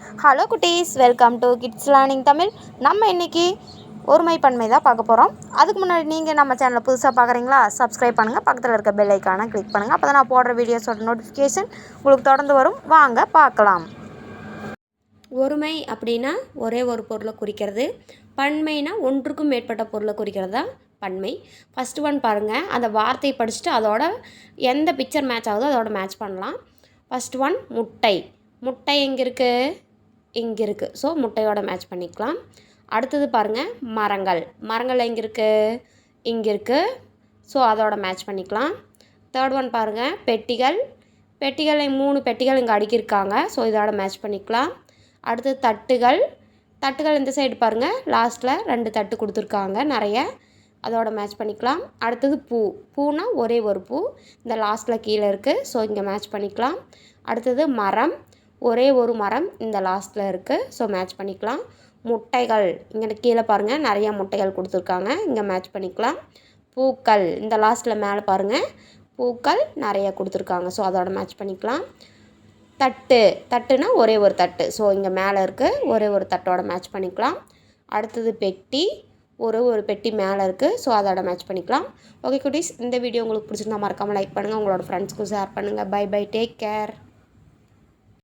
Hello குட்டீஸ், welcome to kids learning Tamil. நம்ம இன்றைக்கி ஒருமை பன்மை தான் பார்க்க போகிறோம். அதுக்கு முன்னாடி நீங்கள் நம்ம சேனலை புதுசாக பார்க்குறீங்களா, சப்ஸ்கிரைப் பண்ணுங்கள், பக்கத்தில் இருக்க பெல் ஐக்கானை கிளிக் பண்ணுங்கள். அப்போ தான் நான் போடுற வீடியோஸோட நோட்டிஃபிகேஷன் உங்களுக்கு தொடர்ந்து வரும். வாங்க பார்க்கலாம். ஒருமை அப்படின்னா ஒரே ஒரு பொருளை குறிக்கிறது. பன்மைனா ஒன்றுக்கும் மேற்பட்ட பொருளை குறிக்கிறது தான் பன்மை. ஃபஸ்ட்டு ஒன் பாருங்கள், அந்த வார்த்தையை படிச்சுட்டு அதோட எந்த பிக்சர் மேட்ச் ஆகுதோ அதோட மேட்ச் பண்ணலாம். ஃபஸ்ட் ஒன் முட்டை. முட்டை எங்கே இருக்குது? இங்கே இருக்குது. ஸோ முட்டையோட மேட்ச் பண்ணிக்கலாம். அடுத்தது பாருங்கள், மரங்கள். மரங்கள் எங்கே இருக்குது? இங்கே இருக்குது. ஸோ அதோட மேட்ச் பண்ணிக்கலாம். தேர்ட் ஒன் பாருங்கள், பெட்டிகள். பெட்டிகள் 3 பெட்டிகள் இங்கே அடுக்கியிருக்காங்க. ஸோ இதோட மேட்ச் பண்ணிக்கலாம். அடுத்தது தட்டுகள். தட்டுகள் இந்த சைடு பாருங்கள், லாஸ்ட்டில் 2 தட்டு கொடுத்துருக்காங்க நிறைய, அதோட மேட்ச் பண்ணிக்கலாம். அடுத்தது பூ. பூனா ஒரே ஒரு பூ, இந்த லாஸ்ட்டில் கீழே இருக்குது. ஸோ இங்கே மேட்ச் பண்ணிக்கலாம். அடுத்தது மரம். ஒரே ஒரு மரம் இந்த லாஸ்ட்டில் இருக்குது. ஸோ மேட்ச் பண்ணிக்கலாம். முட்டைகள் இங்கே கீழே பாருங்கள், நிறையா முட்டைகள் கொடுத்துருக்காங்க, இங்கே மேட்ச் பண்ணிக்கலாம். பூக்கள் இந்த லாஸ்ட்டில் மேலே பாருங்கள், பூக்கள் நிறையா கொடுத்துருக்காங்க. ஸோ அதோட மேட்ச் பண்ணிக்கலாம். தட்டு. தட்டுனா ஒரே ஒரு தட்டு. ஸோ இங்கே மேலே இருக்குது, ஒரே ஒரு தட்டோட மேட்ச் பண்ணிக்கலாம். அடுத்தது பெட்டி. ஒரு பெட்டி மேலே இருக்குது. ஸோ அதோட மேட்ச் பண்ணிக்கலாம். ஓகே குட்டீஸ், இந்த வீடியோ உங்களுக்கு பிடிச்சிருந்தா மறக்காமல் லைக் பண்ணுங்கள், உங்களோட ஃப்ரெண்ட்ஸ்க்கும் ஷேர் பண்ணுங்கள். Bye bye, take care.